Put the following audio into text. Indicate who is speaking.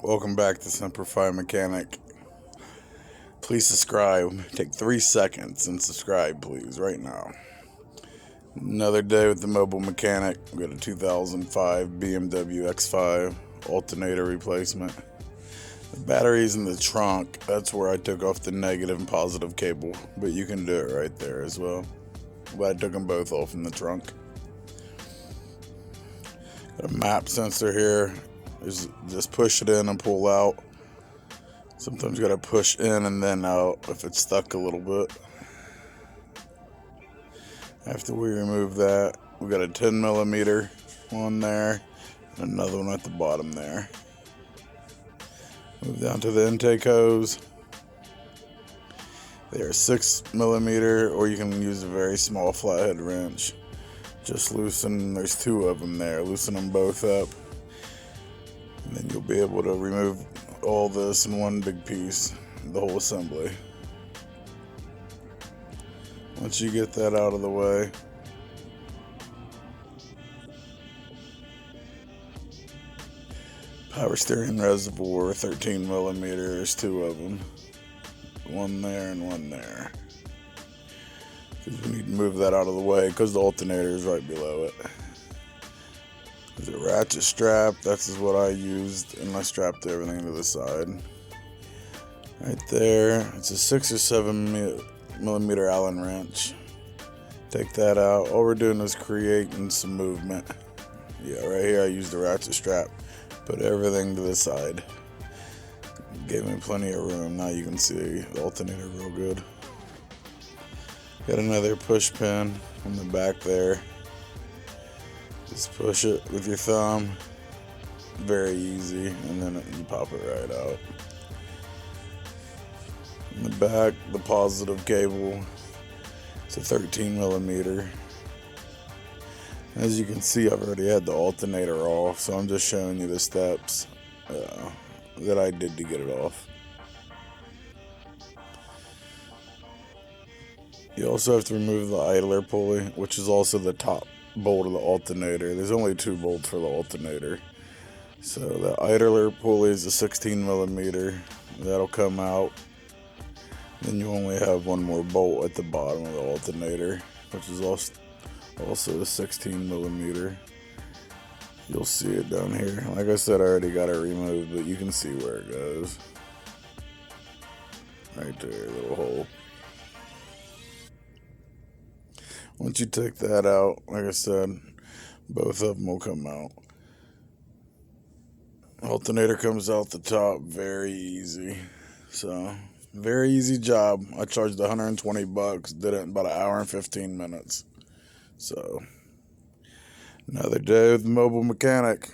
Speaker 1: Welcome back to Semper Fi Mechanic. Please subscribe. Take 3 seconds and subscribe, please, right now. Another day with the mobile mechanic. We got a 2005 Bmw X5 Alternator Replacement. The battery's in the trunk. That's where I took off the negative and positive cable, but you can do it right there as well. But I took them both off in the trunk. Got a map sensor here. Just push it in and pull out. Sometimes you gotta push in and then out if it's stuck a little bit. After we remove that, we got a 10mm one there and another one at the bottom there. Move down to the intake hose. They are 6mm, or you can use a very small flathead wrench. Just loosen, there's 2 of them there. Loosen them both up. And then you'll be able to remove all this in one big piece, the whole assembly. Once you get that out of the way, power steering reservoir, 13mm, there's 2 of them. One there and one there. Because we need to move that out of the way because the alternator is right below it. There's a ratchet strap, that's what I used, and I strapped everything to the side. Right there, it's a 6 or 7mm Allen wrench. Take that out. All we're doing is creating some movement. Yeah, right here I used the ratchet strap. Put everything to the side. Gave me plenty of room. Now you can see the alternator real good. Got another push pin on the back there. Just push it with your thumb, very easy, and then you pop it right out. In the back, the positive cable, it's a 13mm. As you can see, I've already had the alternator off, so I'm just showing you the steps that I did to get it off. You also have to remove the idler pulley, which is also the top bolt of the alternator. There's only 2 bolts for the alternator. So the idler pulley is a 16mm. That'll come out. Then you only have one more bolt at the bottom of the alternator, which is also a 16mm. You'll see it down here. Like I said, I already got it removed, but you can see where it goes. Right there, little hole. Once you take that out, like I said, both of them will come out. Alternator comes out the top, very easy. So, very easy job. I charged $120, did it in about an hour and 15 minutes. So, another day with the mobile mechanic.